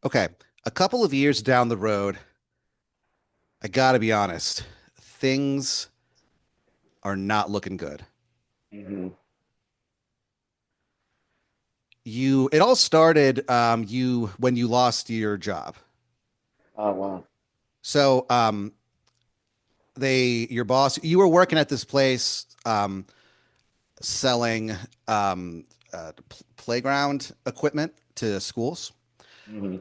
Okay, a couple of years down the road, I gotta be honest, things are not looking good. Hmm. It all started, when you lost your job. Oh, wow. So, your boss, you were working at this place, selling, playground equipment to schools. Hmm.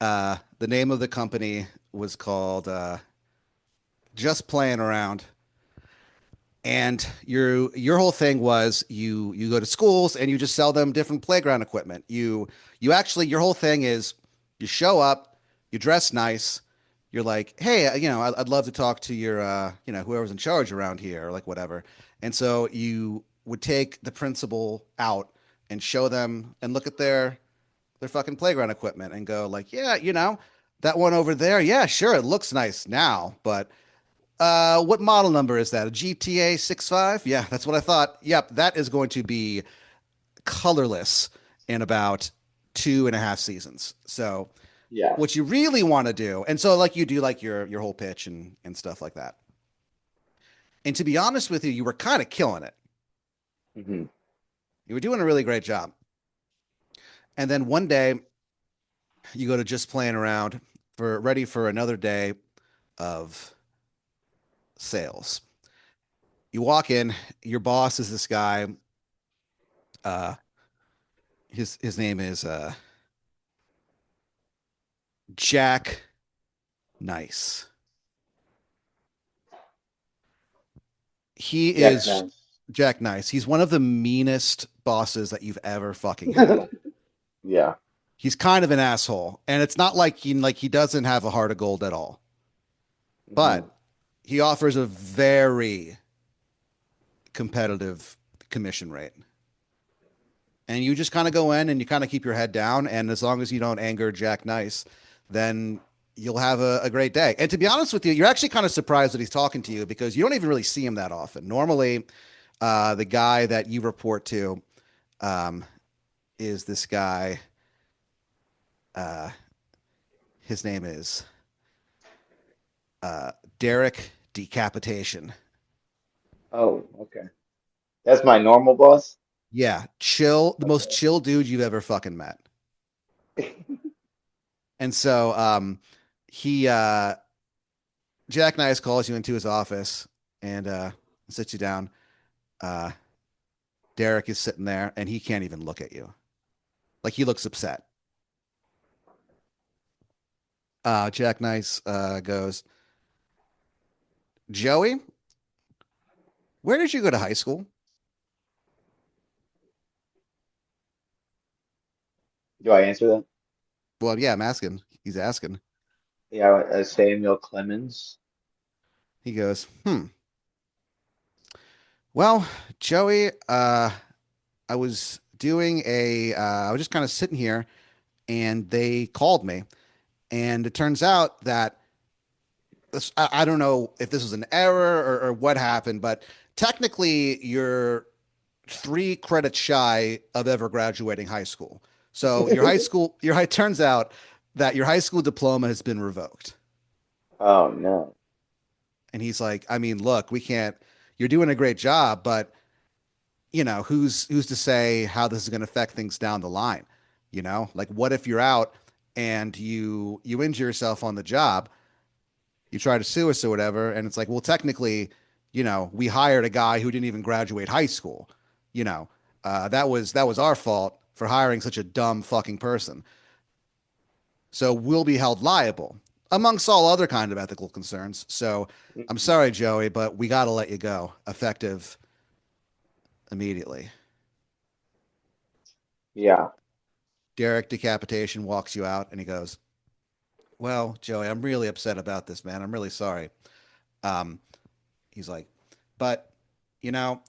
The name of the company was called, Just Playing Around. And your whole thing was you go to schools and you just sell them different playground equipment. You actually your whole thing is you show up, you dress nice, you're like, hey, I'd love to talk to your whoever's in charge around here or like whatever. And so you would take the principal out and show them and look at their fucking playground equipment and go like, yeah, that one over there, yeah, sure, it looks nice now, but what model number is that? A GTA 65? Yeah, that's what I thought. Yep, that is going to be colorless in about 2.5 seasons. So, Yeah. what you really want to do, and so like you do like your whole pitch and stuff like that. And to be honest with you, you were kind of killing it. Hmm. You were doing a really great job. And then one day you go to Just Playing Around for ready for another day of sales. You walk in, your boss is this guy. Uh, his name is Jack Nice. He Jack is Nice. Jack Nice. He's one of the meanest bosses that you've ever fucking had. Yeah. He's kind of an asshole, and it's not like he doesn't have a heart of gold at all. Hmm. But he offers a very competitive commission rate. And you just kind of go in and you kind of keep your head down, and as long as you don't anger Jack Nice, then you'll have a great day. And to be honest with you, you're actually kind of surprised that he's talking to you because you don't even really see him that often. Normally, the guy that you report to um, is this guy. Uh, his name is Derek Decapitation. Oh, okay. That's my normal boss. Yeah, chill, the most Okay. chill dude you've ever fucking met. And so he Jack Nice calls you into his office and sits you down. Uh, Derek is sitting there and he can't even look at you. Like he looks upset. Jack Nice goes, Joey, where did you go to high school? Do I answer that? Well, yeah, I'm asking. He's asking. Yeah, Samuel Clemens. He goes, well, Joey, I was I was just kind of sitting here and they called me. And it turns out that I don't know if this was an error or what happened, but technically you're 3 credits shy of ever graduating high school. So it turns out that your high school diploma has been revoked. Oh no. And he's like, I mean, look, we can't, you're doing a great job, but who's to say how this is going to affect things down the line? Like what if you're out and you injure yourself on the job, you try to sue us or whatever, and it's like, well, technically, we hired a guy who didn't even graduate high school. You know, that was our fault for hiring such a dumb fucking person. So we'll be held liable amongst all other kind of ethical concerns. So I'm Mhm. sorry, Joey, but we got to let you go effective immediately. Yeah. Derek Decapitation walks you out and he goes, well, Joey, I'm really upset about this, man. I'm really sorry. Um, he's like, but you know,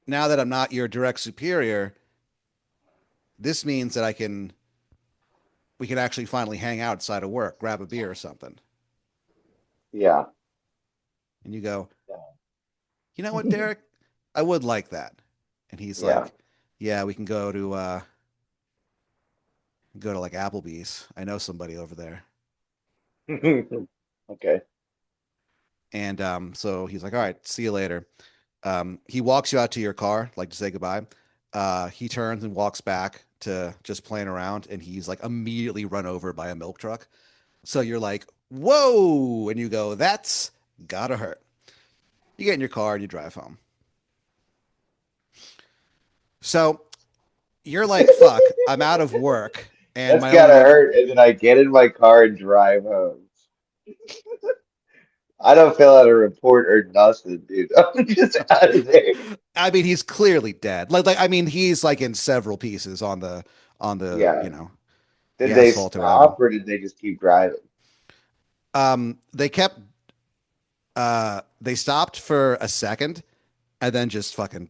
now that I'm not your direct superior, this means that we can actually finally hang out outside of work, grab a beer or something. Yeah. And you go, Yeah. you know what, Derek? I would like that. And he's Yeah. like, yeah, we can go to Go to like Applebee's. I know somebody over there. Okay. And so he's like, all right, see you later. He walks you out to your car, like to say goodbye. He turns and walks back to just playing around, and he's like immediately run over by a milk truck. So you're like, whoa. And you go, that's gotta hurt. You get in your car and you drive home. So you're like, fuck, I'm out of work. And That's my gotta only, hurt. And then I get in my car and drive home. I don't fill out a report or nothing, dude. I'm just out of there. I mean, he's clearly dead. I mean, he's like in several pieces on the, Yeah. the Did they asphalt or whatever. stop or did they just keep driving? They kept, they stopped for a second and then just fucking,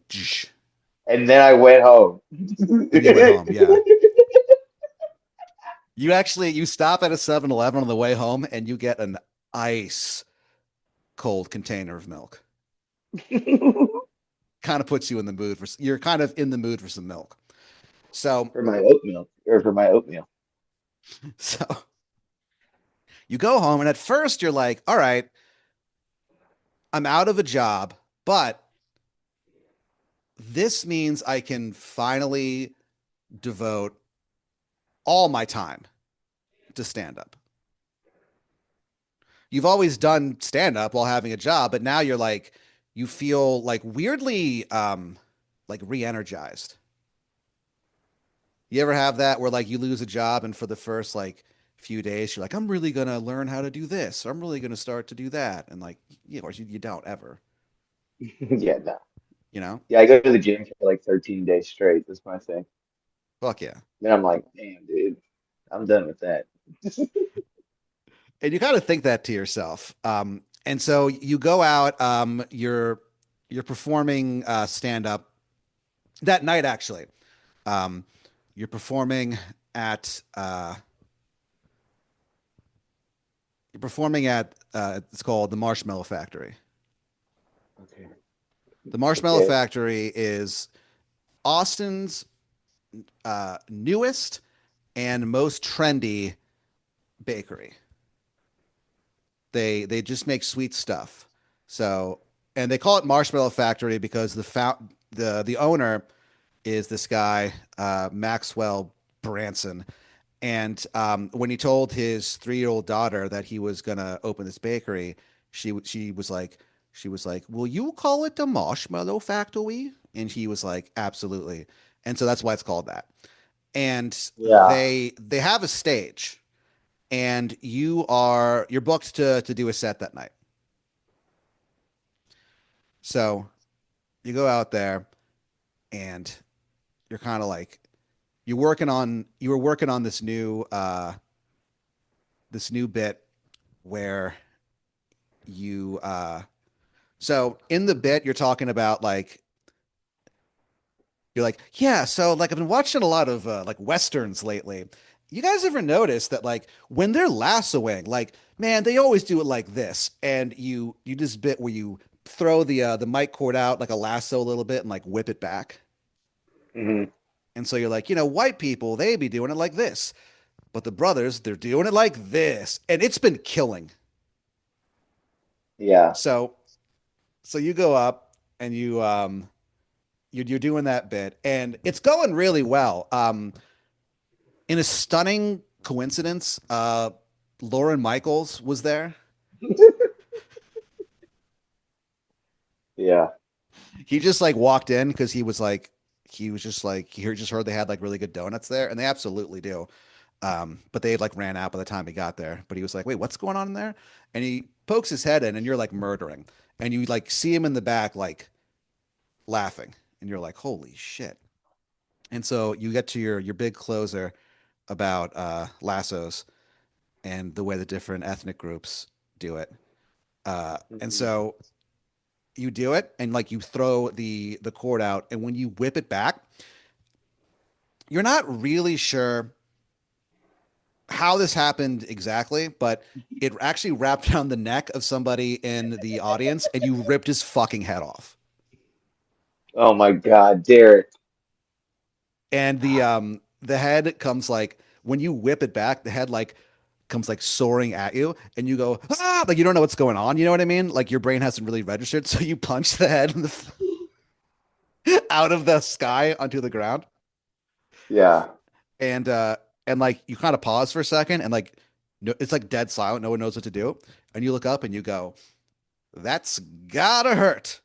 And then I went home. and you went home. Yeah. You stop at a 7-Eleven on the way home and you get an ice cold container of milk. Kind of puts you in the mood for, you're kind of in the mood for some milk. So, For my oatmeal or for my oatmeal. so you go home and at first you're like, all right, I'm out of a job, but this means I can finally devote all my time to stand up. You've always done stand up while having a job, but now you're like, you feel like weirdly, like re-energized. You ever have that where like you lose a job and for the first like few days you're like, I'm really gonna learn how to do this, or I'm really gonna start to do that, and like, of course you don't ever, Yeah, no. you know? Yeah, I go to the gym for like 13 days straight. That's my thing. Fuck yeah. Then I'm like, damn, dude, I'm done with that. And you kind of think that to yourself. And so you go out, you're performing stand up that night actually. Um, you're performing at it's called the Marshmallow Factory. Okay. The Marshmallow Okay. Factory is Austin's newest and most trendy bakery. They just make sweet stuff. So and they call it Marshmallow Factory because the owner is this guy Maxwell Branson. And when he told his 3-year-old daughter that he was gonna open this bakery, she was like "Will you call it the Marshmallow Factory?" And he was like, "Absolutely." And so that's why it's called that. And Yeah. they have a stage, and you're booked to do a set that night. So you go out there, and you're kind of like you were working on this new bit where you so in the bit you're talking about like you're like, yeah, so like I've been watching a lot of like westerns lately. You guys ever notice that like when they're lassoing, like man, they always do it like this, and you just bit where you throw the mic cord out like a lasso a little bit and like whip it back. Hmm. And so you're like, white people, they be doing it like this. But the brothers, they're doing it like this. And it's been killing. Yeah. So you go up and you're doing that bit and it's going really well. In a stunning coincidence, Lauren Michaels was there. Yeah. He just like walked in because he was just like he just heard they had like really good donuts there, and they absolutely do. But they like ran out by the time he got there. But he was like, "Wait, what's going on in there?" And he pokes his head in, and you're like murdering, and you like see him in the back like laughing, and you're like, "Holy shit!" And so you get to your big closer about lassos and the way the different ethnic groups do it. And Hmm. so you do it, and like you throw the cord out, and when you whip it back, you're not really sure how this happened exactly, but it actually wrapped around the neck of somebody in the audience, and you ripped his fucking head off. Oh my God, Derek. And the head comes like when you whip it back, the head like comes like soaring at you, and you go ah, like you don't know what's going on. You know what I mean? Like your brain hasn't really registered, so you punch the head out of the sky onto the ground, Yeah. and uh, and like you kind of pause for a second, and like no, it's like dead silent. No one knows what to do, and you look up and you go, "That's gotta hurt."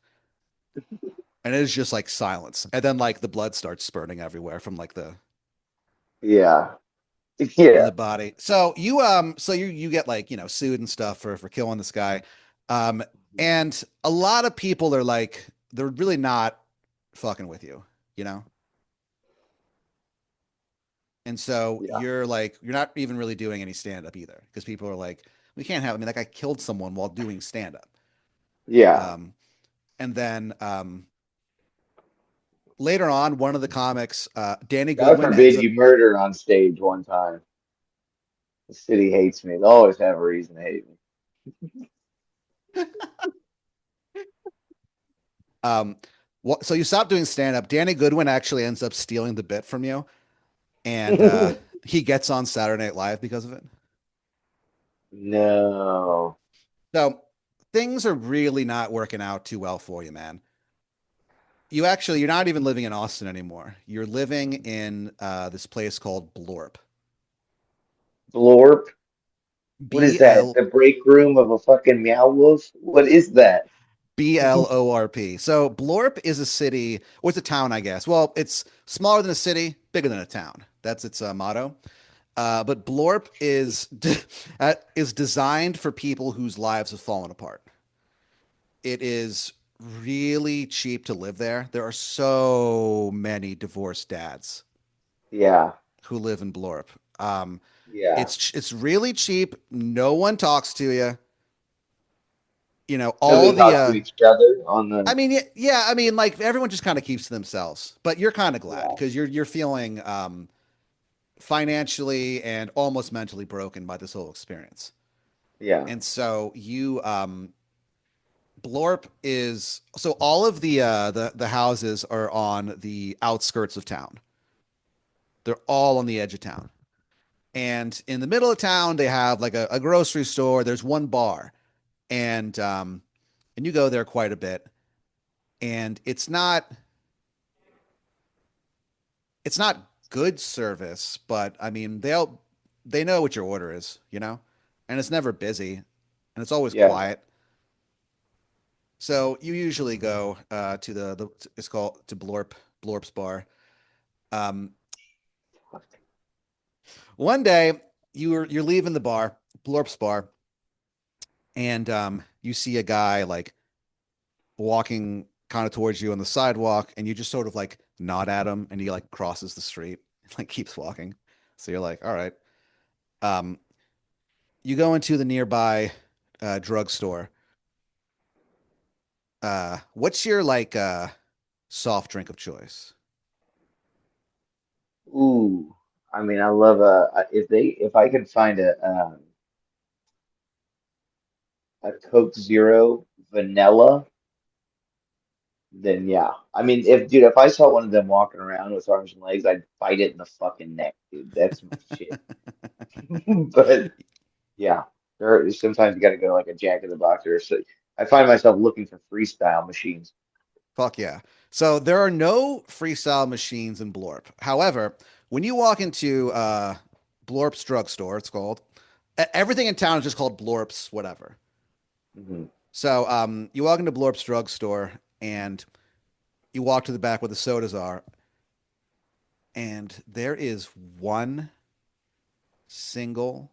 And it is just like silence, and then like the blood starts spurting everywhere from like the Yeah. from Yeah. the body. So you get like, sued and stuff for killing this guy. Um and a lot of people are like they're really not fucking with you, you know? And so Yeah. you're not even really doing any stand up either because people are like we can't have I mean that guy killed someone while doing stand up. Yeah. Um and then later on one of the comics Danny God Goodwin ends forbid up you murder on stage one time. The city hates me. They'll always have a reason to hate me. um so you stop doing stand up. Danny Goodwin actually ends up stealing the bit from you and he gets on Saturday Night Live because of it. No. So things are really not working out too well for you, man. You're not even living in Austin anymore. You're living in this place called Blorp. Blorp? What is B that? L The break room of a fucking meow wolf? What is that? Blorp. So Blorp is a city, or it's a town, I guess. Well, it's smaller than a city, bigger than a town. That's its motto. But Blorp is designed for people whose lives have fallen apart. It is really cheap to live there. There are so many divorced dads Yeah. who live in Blorp. Um, Yeah. it's really cheap. No one talks to you. You know, all Nobody the talks to each other on I the. mean, yeah, I mean, like everyone just kind of keeps to themselves. But you're kind of glad Yeah. because you're feeling financially and almost mentally broken by this whole experience. Yeah. And so Blorp is so all of the houses are on the outskirts of town. They're all on the edge of town. And in the middle of town, they have like a grocery store. There's one bar, and you go there quite a bit. And it's not good service, but I mean they know what your order is, and it's never busy, and it's always Yeah. quiet. So you usually go to the it's called to Blorp's bar. Um, One day you're leaving the bar, Blorp's bar, and you see a guy like walking kind of towards you on the sidewalk, and you just sort of like nod at him, and he like crosses the street and like keeps walking. So you're like, all right. Um, you go into the nearby drugstore. What's your like soft drink of choice? Ooh. I mean, I love if I could find a Coke Zero vanilla, then yeah. I mean, if I saw one of them walking around with arms and legs, I'd fight it in the fucking neck, dude. That's my shit. But yeah, sometimes you got to go like a Jack in the Box or so. I find myself looking for freestyle machines. Fuck yeah. So there are no freestyle machines in Blorp. However, when you walk into Blorp's drugstore, it's called everything in town is just called Blorp's whatever. Hmm. So you walk into Blorp's drugstore and you walk to the back where the sodas are, and there is one single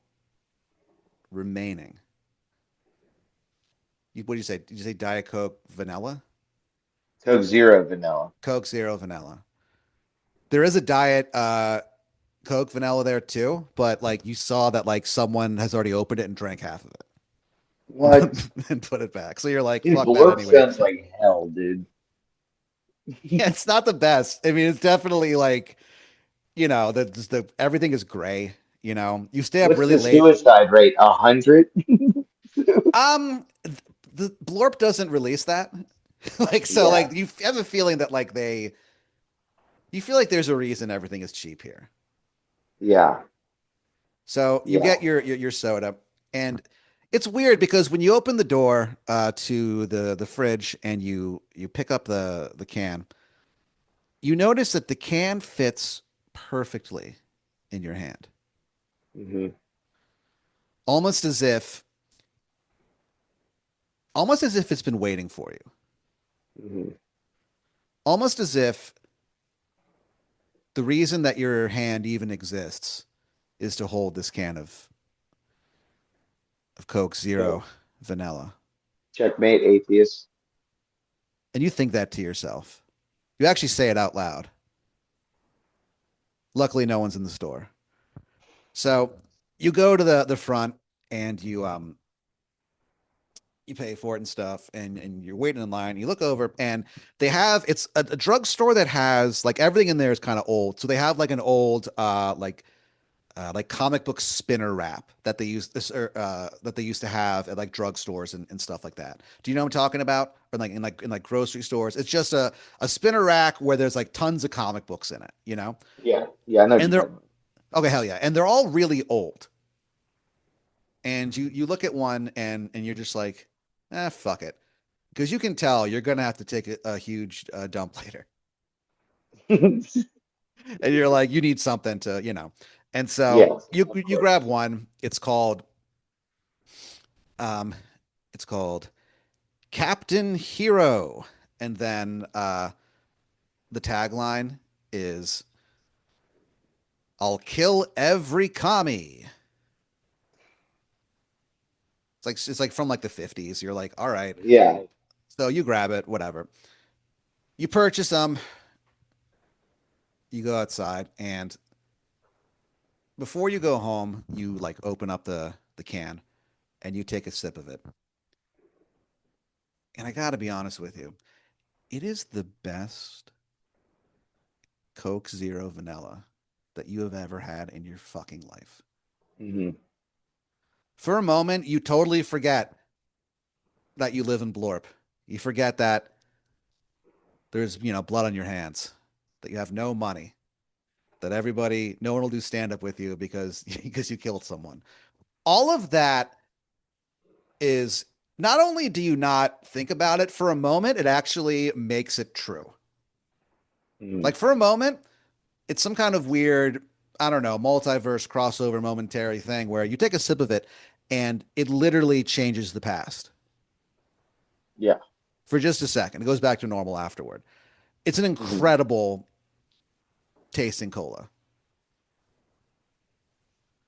remaining. What did you say? Did you say Diet Coke vanilla? Coke Zero vanilla. Coke Zero vanilla. There is a Diet Coke vanilla there too, but like you saw that like someone has already opened it and drank half of What? it and put it back. So you're like, Dude, fuck that Blurp anyway. sounds like hell, dude. Yeah, it's not the best. I mean, it's definitely like, the everything is gray, You stay up What's really the late. suicide rate? 100? Um the Blorp doesn't release that. Like so Yeah, like you have a feeling that like you feel like there's a reason everything is cheap here. yeah. So you Yeah. get your soda, and it's weird because when you open the door to the fridge and you pick up the can, you notice that the can fits perfectly in your hand, Hmm. almost as if almost as if it's been waiting for you, Hmm. almost as if the reason that your hand even exists is to hold this can of Coke So, Zero vanilla. checkmate, atheist. And you think that to yourself. You actually say it out loud. Luckily, no one's in the store. So you go to the front and you pay for it and stuff, and you're waiting in line. You look over and they have it's a drugstore that has like everything in there is kind of old. So they have like an old like comic book spinner wrap that they use this that they used to have at like drugstores and stuff like that. Do you know what I'm talking about? Or like grocery stores. It's just a spinner rack where there's like tons of comic books in it, you know? Yeah, yeah, I know what And you're they're talking about. okay, hell yeah. And they're all really old. And you look at one and you're just like, fuck it. Because you can tell you're gonna have to take a huge dump later. And you're like, you need something to, you know. And so Yes, of you grab course. one. Um it's called Captain Hero. And then the tagline is I'll kill every commie. It's like from like the 50s. You're like, all right. Yeah. So you grab it, whatever. You purchase them, you go outside, and before you go home, you like open up the can and you take a sip of it. And I got to be honest with you, it is the best Coke Zero vanilla that you have ever had in your fucking life. Hmm. For a moment, you totally forget that you live in Blorp. You forget that there's, blood on your hands, that you have no money, that no one will do stand up with you because because you killed someone. All of that is not only do you not think about it for a moment, it actually makes it true. Hmm. Like for a moment, it's some kind of weird, I don't know, multiverse crossover momentary thing where you take a sip of it and it literally changes the past Yeah. for just a second. It goes back to normal afterward. It's an Hmm. incredible tasting cola.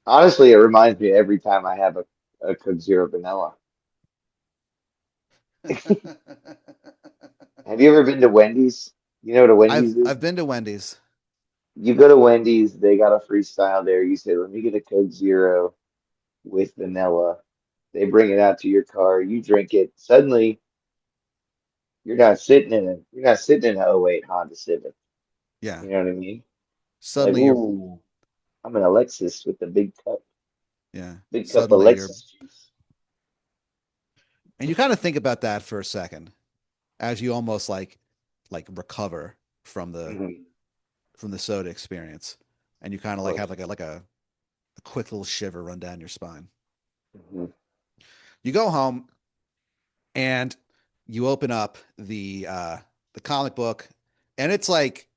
Honestly, it reminds me every time I have a Coke Zero vanilla. Have you ever been to Wendy's? You know what a I've Wendy's is? I've been to Wendy's. You go to Wendy's, they got a freestyle there. You say, "Let me get a Coke Zero with vanilla." They bring it out to your car. You drink it. Suddenly, you're not sitting in an '08 Honda Civic. Yeah. You know what I mean? Like, Suddenly you're ooh, I'm in a Lexus with the yeah. big cup of Suddenly you're Lexus juice. and you kind of think about that for a second as you almost like recover from the Hmm. from the soda experience, and you kind Of of like course. have a quick little shiver run down your spine. Hmm. You go home and you open up the comic book, and it's like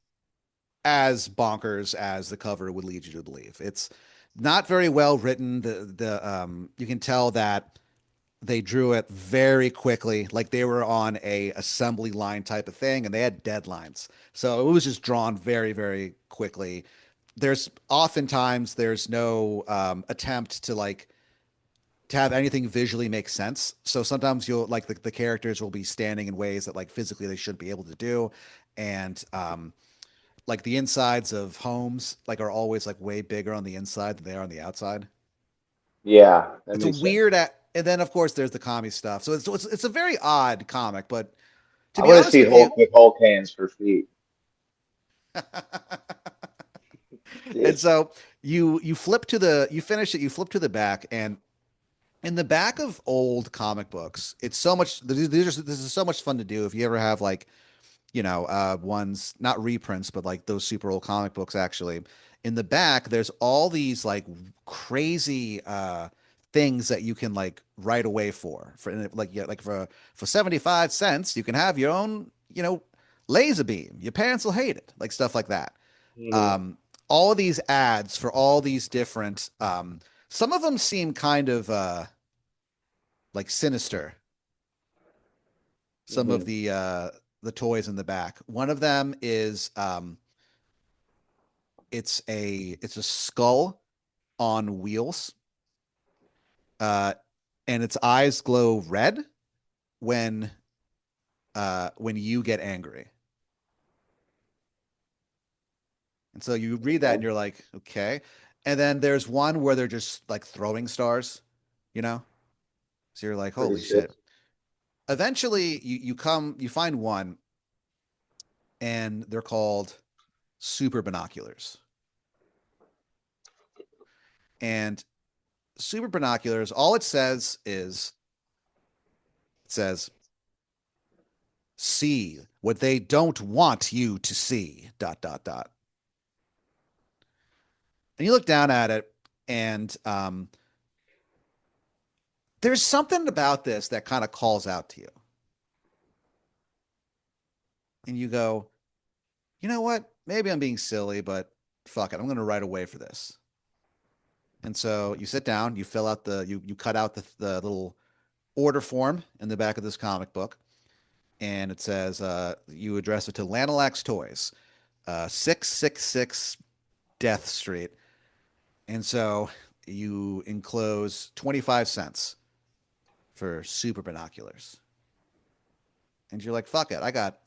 as bonkers as the cover would lead you to believe. It's not very well written. The you can tell that they drew it very quickly, like they were on a assembly line type of thing, and they had deadlines, so it was just drawn very very quickly. There's no attempt to have anything visually make sense. So sometimes you'll like the characters will be standing in ways that like physically they shouldn't be able to do, and like the insides of homes like are always like way bigger on the inside than they are on the outside. Yeah, that It's a makes sense. weird, and then of course there's the commie stuff. So it's a very odd comic, but to I be want to honest see with you, Hulk with Hulk hands for feet. and Dude. so you finish it, you flip to the back, and in the back of old comic books, it's so much. This is so much fun to do if you ever have like ones not reprints, but like those super old comic books. Actually, in the back, there's all these like crazy things that you can like write away for like yeah, like for 75 cents you can have your own, laser beam. Your parents will hate it, like stuff like that. Hmm. um, all of these ads for all these different some of them seem kind of like sinister. Some of Hmm. the toys in the back. One of them is it's a skull on wheels, uh, and its eyes glow red when when you get angry. And so you read that and Okay. you're like, okay. And then there's one where they're just like throwing stars, you know? So you're like, Pretty holy sick. shit. Eventually you find one and they're called super binoculars. And super binoculars, all it says is it says, see what they don't want you to see, dot, dot, dot. And you look down at it, and there's something about this that kind of calls out to you. And you go, you know what? Maybe I'm being silly, but fuck it. I'm going to write away for this. And so you sit down, you fill out you cut out the little order form in the back of this comic book, and it says you address it to Lanalax Toys, 666 Death Street. And so you enclose 25 cents for super binoculars. And you're like, fuck it. I got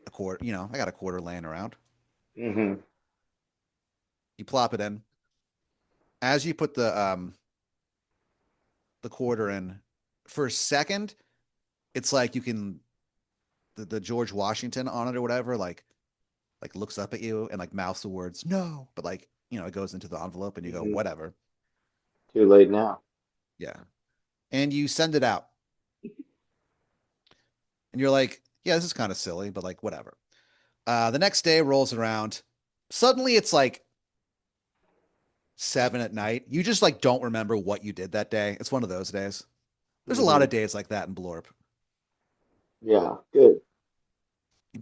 a quarter, I got a quarter laying around. Hmm. You plop it in. As you put the quarter in, for a second, it's like you can the George Washington on it or whatever, like looks up at you and like mouths the words no, but like, it goes into the envelope and you go, Hmm. whatever. Too late now. Yeah. And you send it out. And you're like, yeah, this is kind of silly, but like whatever. The next day rolls around. Suddenly it's like 7 at night. You just like don't remember what you did that day. It's one of those days. There's a lot of Hmm. days like that in Blorp. Yeah, good.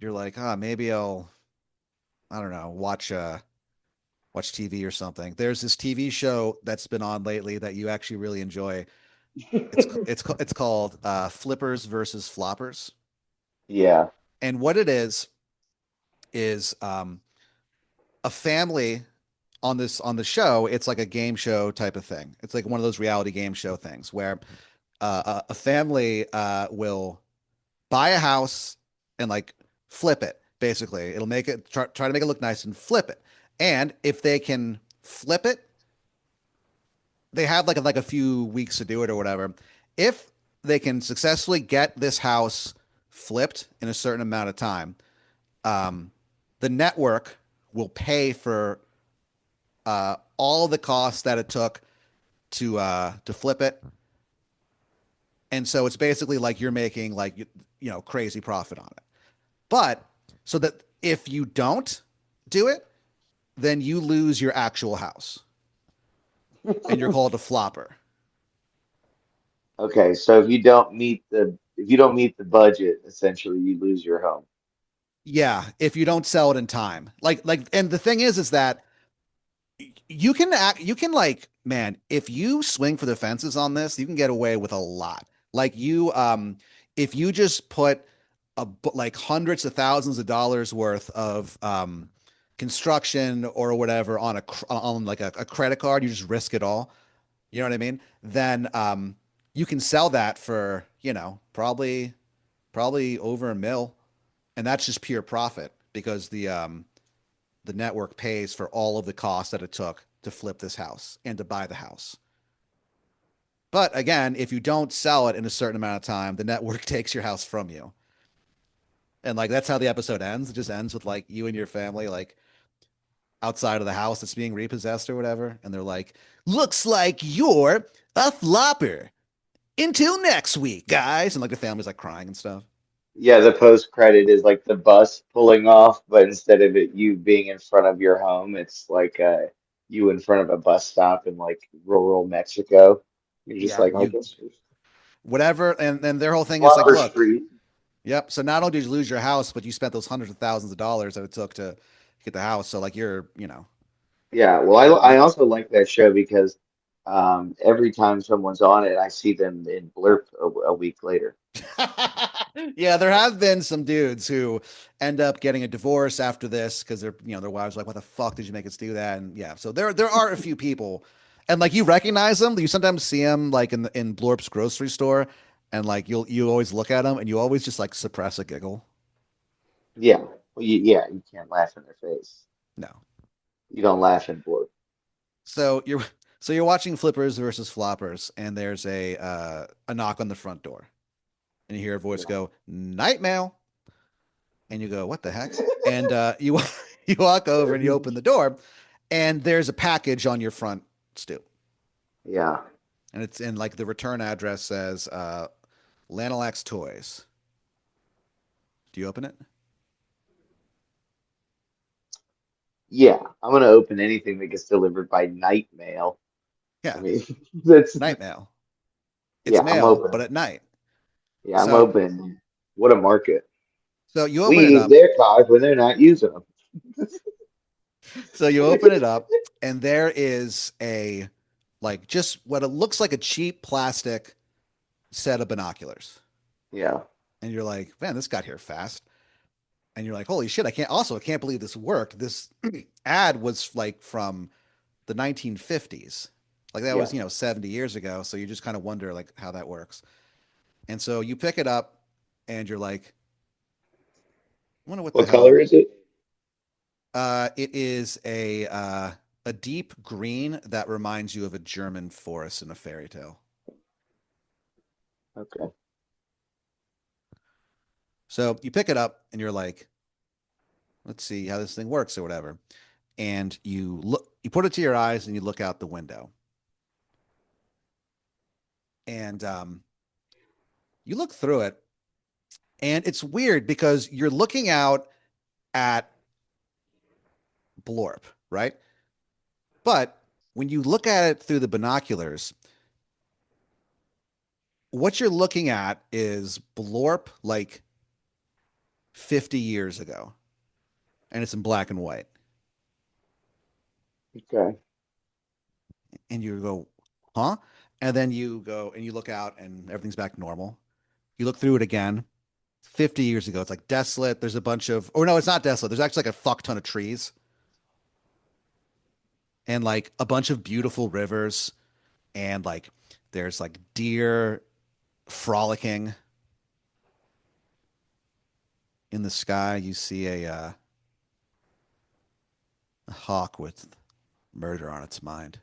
You're like, maybe I don't know, watch TV or something. There's this TV show that's been on lately that you actually really enjoy. It's called Flippers versus Floppers. Yeah. And what it is a family on the show. It's like a game show type of thing. It's like one of those reality game show things where a family will buy a house and like flip it. Basically, it'll make it try to make it look nice and flip it. And if they can flip it, they have like a few weeks to do it or whatever. If they can successfully get this house flipped in a certain amount of time, um, the network will pay for all the costs that it took to flip it. And so it's basically like you're making like crazy profit on it. But so that if you don't do it, then you lose your actual house and you're called a flopper. Okay, so if you don't meet the budget, essentially you lose your home. Yeah, if you don't sell it in time. And the thing is that you can like, man, if you swing for the fences on this, you can get away with a lot. Like if you just put like hundreds of thousands of dollars worth of construction or whatever on on like a credit card, you just risk it all. You know what I mean? Then you can sell that for, probably over a mil, and that's just pure profit because the network pays for all of the costs that it took to flip this house and to buy the house. But again, if you don't sell it in a certain amount of time, the network takes your house from you. And like that's how the episode ends. It just ends with like you and your family like outside of the house that's being repossessed or whatever. And they're like, looks like you're a flopper. Until next week, guys. And like the family's like crying and stuff. Yeah, the post credit is like the bus pulling off, but instead of it you being in front of your home, it's like you in front of a bus stop in like rural Mexico. You're just Yeah, like, I you guess whatever, and then their whole thing is like, Flopper look, Street. yep. So not only did you lose your house, but you spent those hundreds of thousands of dollars that it took to get the house. So like Yeah, well, I you also like that show because every time someone's on it, I see them in blurb a week later. yeah, there have been some dudes who end up getting a divorce after this because their wives are like, "What the fuck did you make us do that?" And yeah, so there are a few people, and like you recognize them. You sometimes see them like in Blorp's grocery store, and like you always look at them and you always just like suppress a giggle. Yeah, well, yeah, you can't laugh in their face. You don't laugh in blurb. So you're so you're watching Flippers versus Floppers, and there's a knock on the front door, and you hear a voice Yeah, go, "Night mail." And you go, "What the heck?" And you you walk over and you open the door, and there's a package on your front stoop, yeah, and it's in like the return address says Lanalax Toys. Do you open it? yeah. I'm gonna open anything that gets delivered by night mail. I Yeah, mean, that's night mail. It's yeah. I'm mail, but open. at night. Yeah, I'm So open. What a market. so you We open it use up. their cars when they're not using them. So you open it up, and there is a like just what it looks like a cheap plastic set of binoculars. Yeah, And you're like, man, this got here fast. And you're like, holy shit, I can't believe this worked. This ad was like from the 1950s. Like that yeah. was, 70 years ago. So you just kind of wonder like how that works. And so you pick it up and you're like, I wonder what the What color hell. is it? It is a deep green that reminds you of a German forest in a fairy tale. Okay. So you pick it up and you're like, let's see how this thing works or whatever. And you put it to your eyes and you look out the window. And you look through it, and it's weird because you're looking out at Blorp, right? But when you look at it through the binoculars, what you're looking at is Blorp like 50 years ago, and it's in black and white. Okay. And you go, huh? And then you go and you look out, and everything's back to normal. You look through it again. 50 years ago, it's like desolate. There's a bunch of, oh no, it's not desolate. There's actually like a fuck ton of trees and like a bunch of beautiful rivers and like there's like deer frolicking in the sky. You see a hawk with murder on its mind.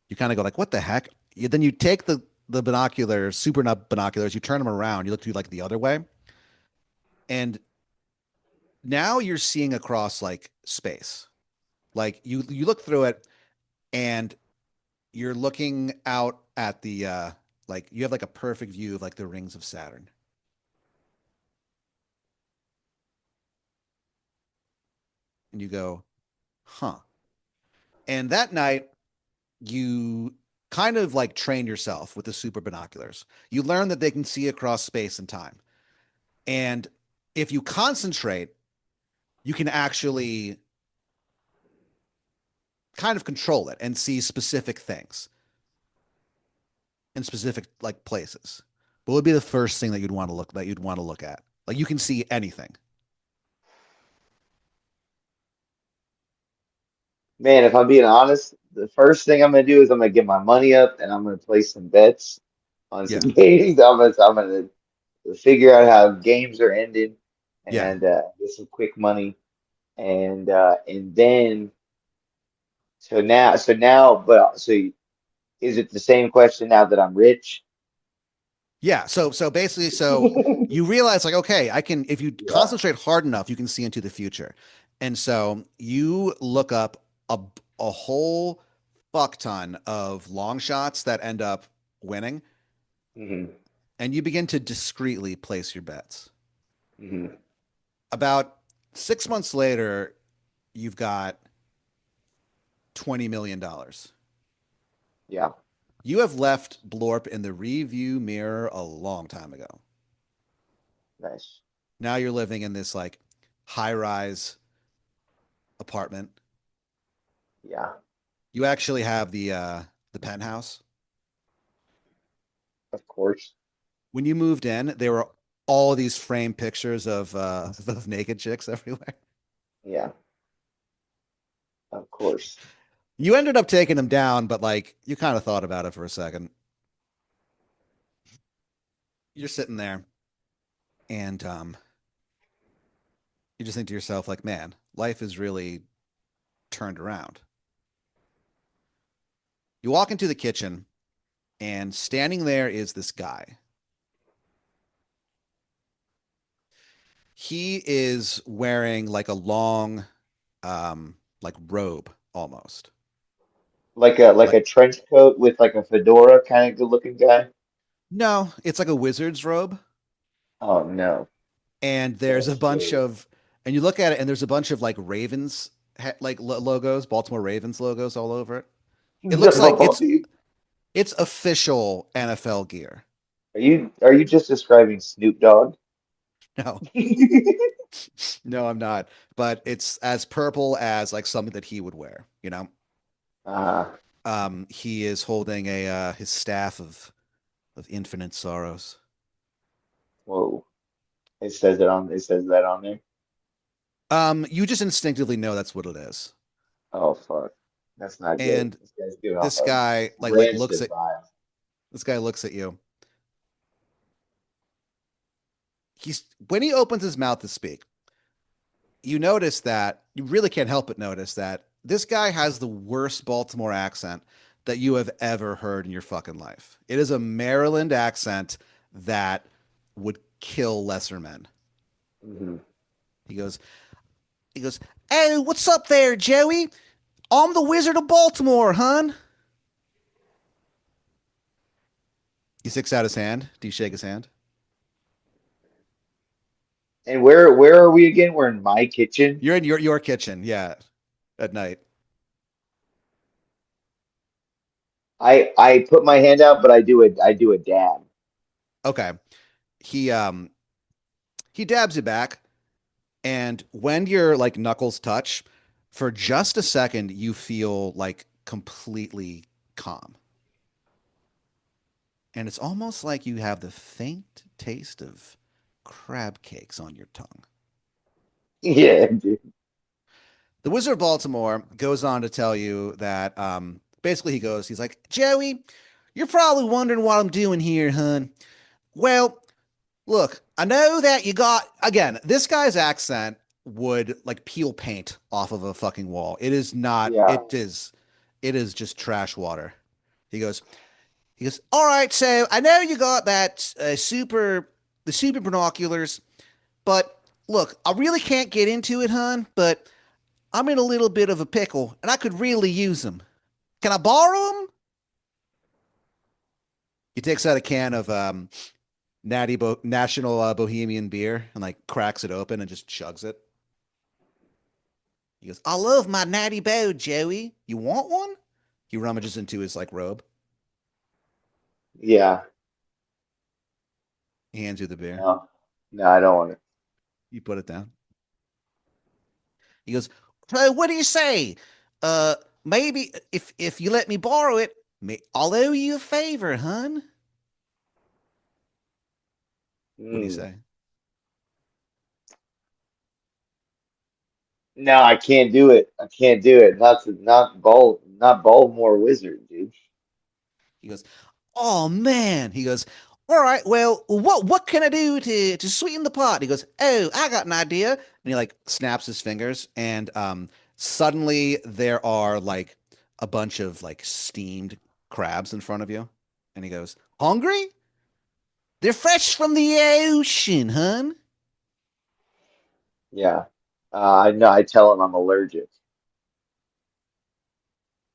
You kind of go like, "What the heck?" Then you take the binoculars, super binoculars, you turn them around, you look through like the other way, and now you're seeing across like space. Like you look through it, and you're looking out at the like you have like a perfect view of like the rings of Saturn, and you go, "Huh." And that night, you kind of like train yourself with the super binoculars. You learn that they can see across space and time. And if you concentrate, you can actually kind of control it and see specific things in specific like places. What would be the first thing that you'd want to look at? Like you can see anything. Man, if I'm being honest, the first thing I'm gonna do is I'm gonna get my money up and I'm gonna place some bets on some Yeah. games. I'm gonna figure out how games are ending Yeah. and get some quick money and then is it the same question now that I'm rich? Yeah. So basically, so you realize like, okay, I can if you Yeah. concentrate hard enough, you can see into the future. And so you look up a whole fuck ton of long shots that end up winning. Hmm. and you begin to discreetly place your bets. Hmm. About 6 months later, you've got $20 million. Yeah. You have left Blorp in the review mirror a long time ago. Nice. Now you're living in this like high rise apartment. Yeah. You actually have the penthouse. Of course. When you moved in, there were all of these framed pictures of naked chicks everywhere. Yeah. Of course. You ended up taking them down, but like you kind of thought about it for a second. You're sitting there and you just think to yourself, like, man, life is really turned around. You walk into the kitchen and standing there is this guy. He is wearing like a long like robe almost. Like Like a trench coat with like a fedora kind of good looking guy. no, it's like a wizard's robe. Oh no. And there's a That's bunch shit. of and you look at it and there's a bunch of like Ravens like logos, Baltimore Ravens logos all over it. It looks like No, dude. it's official NFL gear. Are you just describing Snoop Dogg? No, no, I'm not. But it's as purple as like something that he would wear, you know? Uh, He is holding a his staff of infinite sorrows. whoa. It says that on there. You just instinctively know that's what it is. Oh fuck. That's not good. And This guy's giving off this a guy like looks rancid at vibe. this guy looks at you. He's when he opens his mouth to speak, you notice that you really can't help but notice that this guy has the worst Baltimore accent that you have ever heard in your fucking life. It is a Maryland accent that would kill lesser men. Hmm. He goes, he goes, "Hey, what's up there, Joey? I'm the Wizard of Baltimore, hun." He sticks out his hand. Do you shake his hand? And where are we again? We're in my kitchen. You're in your kitchen, yeah, at night. I put my hand out, but I do a dab. Okay. He um he dabs you back, and when your like knuckles touch, for just a second, you feel like completely calm. And it's almost like you have the faint taste of crab cakes on your tongue. Yeah, dude. The Wizard of Baltimore goes on to tell you that basically he's like, Joey, you're probably wondering what I'm doing here, hun. Well, look, I know that you got, again, this guy's accent would like peel paint off of a fucking wall. It is not, Yeah. it is just trash water. He goes, he goes, all right, so I know you got that the super binoculars, but look, I really can't get into it, hun, but I'm in a little bit of a pickle and I could really use them. Can I borrow them? He takes out a can of National Bohemian beer and like cracks it open and just chugs it. He goes, I love my natty bow, Joey. You want one? He rummages into his like robe. Yeah. He hands you the beer. No. No, I don't want it. You put it down. He goes, so what do you say? Uh, maybe if you let me borrow it, I'll owe you a favor, hun. What do you Mm. say? No, I can't do it. I can't do it. Not Baltimore Wizard, dude. He goes, oh man. He goes, all right, well, what can I do to sweeten the pot? He goes, oh, I got an idea. And he like snaps his fingers, and suddenly there are like a bunch of like steamed crabs in front of you. And he goes, hungry? They're fresh from the ocean, hun. Yeah. I know. I tell him I'm allergic.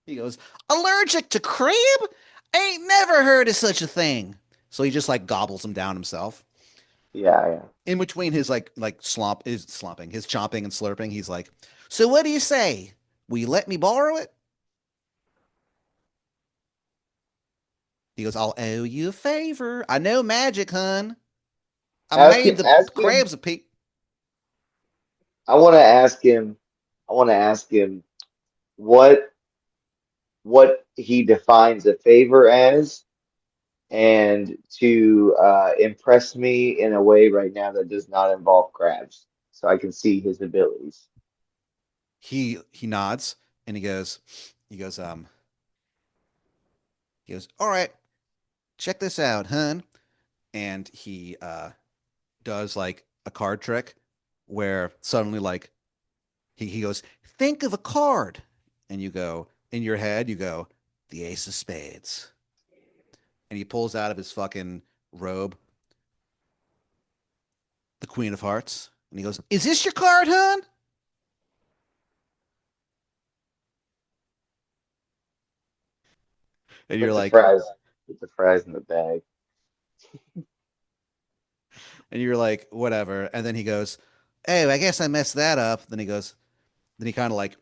He goes, allergic to crab? Ain't never heard of such a thing. So he just like gobbles them down himself. Yeah, yeah. In between his his chomping and slurping, he's like, "So what do you say? Will you let me borrow it?" He goes, "I'll owe you a favor. I know magic, hun. I Ask made him. the Ask him. crabs a peak." I want to ask him. I want to ask him what he defines a favor as, and to impress me in a way right now that does not involve crabs, so I can see his abilities. He nods and he goes, "All right, check this out, hun." And he does like a card trick where suddenly like he goes, "Think of a card," and you go in your head, you go, "The Ace of Spades," and he pulls out of his fucking robe the Queen of Hearts, and he goes, "Is this your card, hun?" And you're Put the like, fries. Put the fries in the bag. whatever. And then he goes, "Oh, I guess I messed that up." Then he kind of like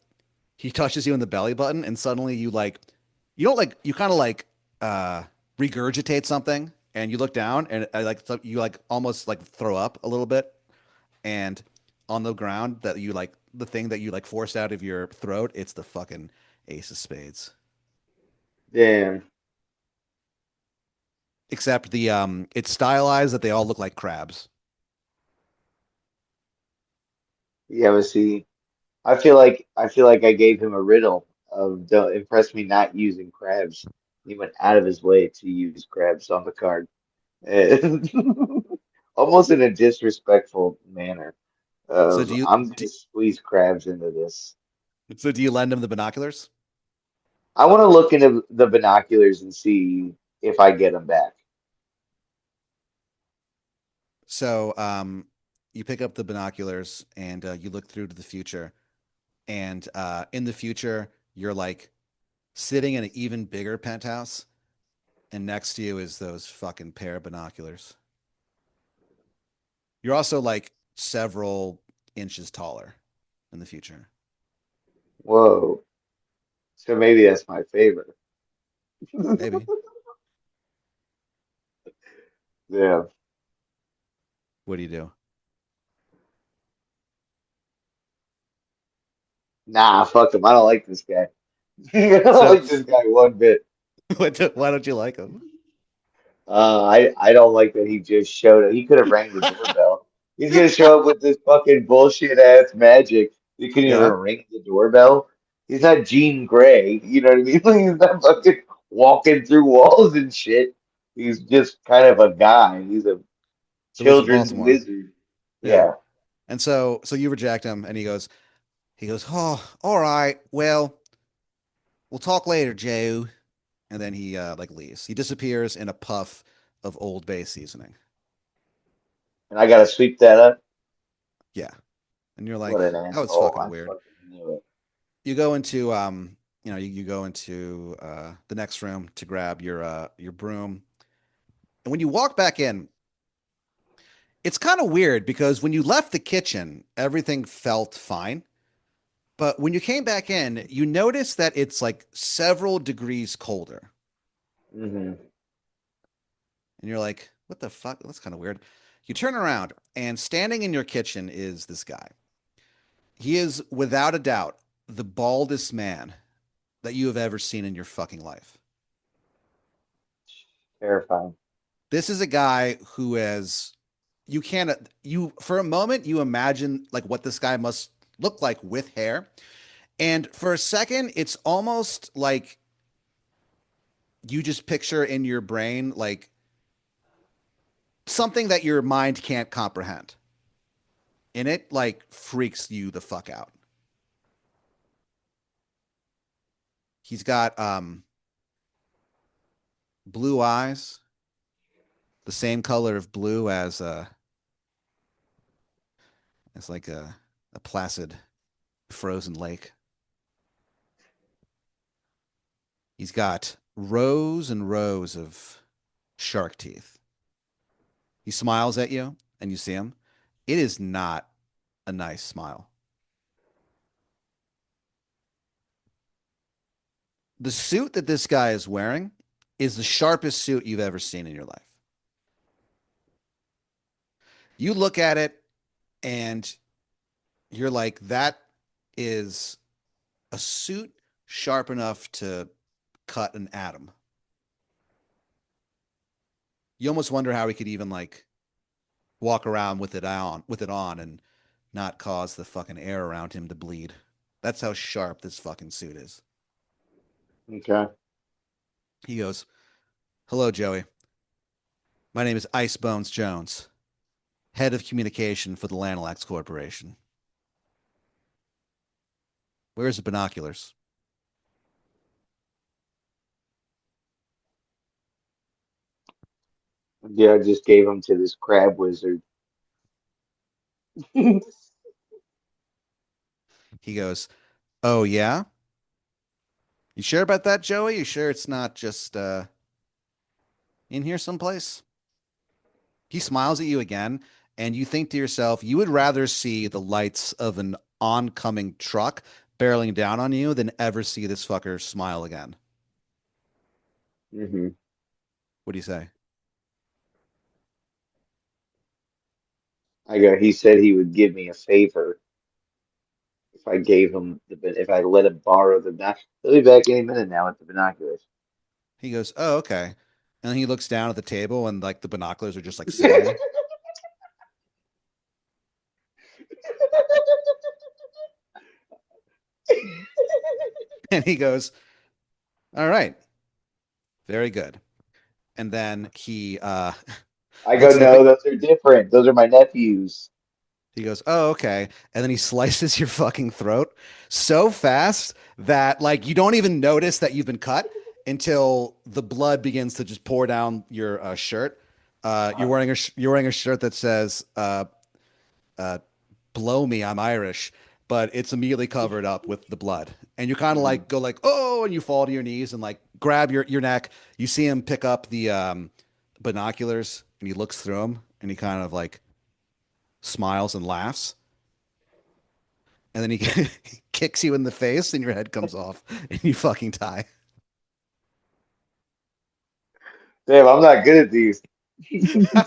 he touches you in the belly button, and suddenly you don't like you kind of like uh regurgitate something, and you look down, and you like almost like throw up a little bit, and on the ground that you like the thing that you like forced out of your throat, it's the fucking Ace of Spades. Damn. Except it's stylized that they all look like crabs. Yeah, but see, I feel like I gave him a riddle of don't impress me not using crabs. He went out of his way to use crabs on the card. And almost in a disrespectful manner So of I'm do gonna squeeze crabs into this. do you lend him the binoculars? I want to look into the binoculars and see if I get them back. So you pick up the binoculars and you look through to the future, and in the future you're like sitting in an even bigger penthouse, and next to you is those fucking pair of binoculars. You're also like several inches taller in the future. Whoa. So maybe that's my favorite. Maybe. Yeah. What do you do? Nah, fuck him. I don't like this guy. I don't So like this guy one bit. why don't you like him? I don't like that he just showed up. He could have rang the doorbell. He's gonna show up with this fucking bullshit ass magic. He couldn't even Yeah. ring the doorbell. He's not Jean Grey. You know what I mean? Like, he's not fucking walking through walls and shit. He's just kind of a guy. He's a The Wizard of children's Baltimore. wizard. Yeah. Yeah. And so you reject him, and "Oh, all right. Well, we'll talk later, Joe." And then he like leaves. He disappears in a puff of Old Bay seasoning. And I gotta sweep that up. Yeah. And you're like, What an "That was asshole. fucking I weird." fucking knew it. You go into you go into the next room to grab your broom. And when you walk back in, it's kind of weird because when you left the kitchen, everything felt fine. But when you came back in, you notice that it's like several degrees colder. Hmm. And you're like, "What the fuck? That's kind of weird." You turn around, and standing in your kitchen is this guy. He is, without a doubt, the baldest man that you have ever seen in your fucking life. Terrifying. This is a guy who has, you can't, you, for a moment, you imagine like what this guy must look like with hair. And for a second, it's almost like you just picture in your brain like something that your mind can't comprehend. And it like freaks you the fuck out. He's got blue eyes, the same color of blue as like a placid frozen lake. He's got rows and rows of shark teeth. He smiles at you and you see him. It is not a nice smile. The suit that this guy is wearing is the sharpest suit you've ever seen in your life. You look at it and you're like, that is a suit sharp enough to cut an atom. You almost wonder how he could even like walk around with it on and not cause the fucking air around him to bleed. That's how sharp this fucking suit is. Okay. He goes, "Hello, Joey. My name is Ice Bones Jones, head of communication for the Lanalax Corporation. Where's the binoculars?" Yeah, I just gave them to this crab wizard. He goes, "Oh yeah? You sure about that, Joey? You sure it's not just in here someplace?" He smiles at you again, and you think to yourself, you would rather see the lights of an oncoming truck barreling down on you than ever see this fucker smile again. hmm What do you say? I go. He said he would give me a favor if I gave him if I let him borrow the binoculars. He'll be back any minute now with the binoculars. He goes, "Oh, okay." And he looks down at the table, and like the binoculars are just like sitting there. And he goes, "All right, very good." And then he I go, looks at the no, those are different. Those are my nephews. he goes, "Oh, okay." And then he slices your fucking throat so fast that like you don't even notice that you've been cut until the blood begins to just pour down your shirt. Uh, You're wearing a shirt that says uh, "Blow me, I'm Irish," but it's immediately covered up with the blood. And you kind of mhm, like go like, "Oh," and you fall to your knees and like grab your neck. You see him pick up the binoculars and he looks through them and he kind of like smiles and laughs. And then he kicks you in the face and your head comes off and you fucking die. Damn, I'm not good at these.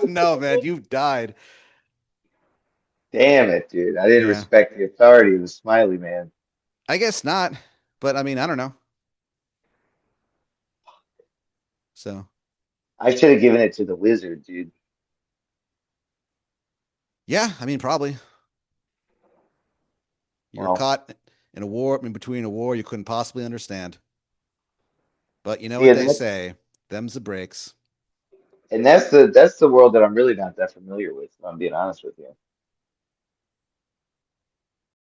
No, man, you've died. Damn it, dude. I didn't Yeah. respect the authority of the smiley man. I guess not. But I mean, I don't know. So, I should have given it to the wizard, dude. yeah, I mean, probably. You're Well, caught in a war, in between a war you couldn't possibly understand. But you know see, what they say, them's the breaks. and that's the world that I'm really not that familiar with, if I'm being honest with you.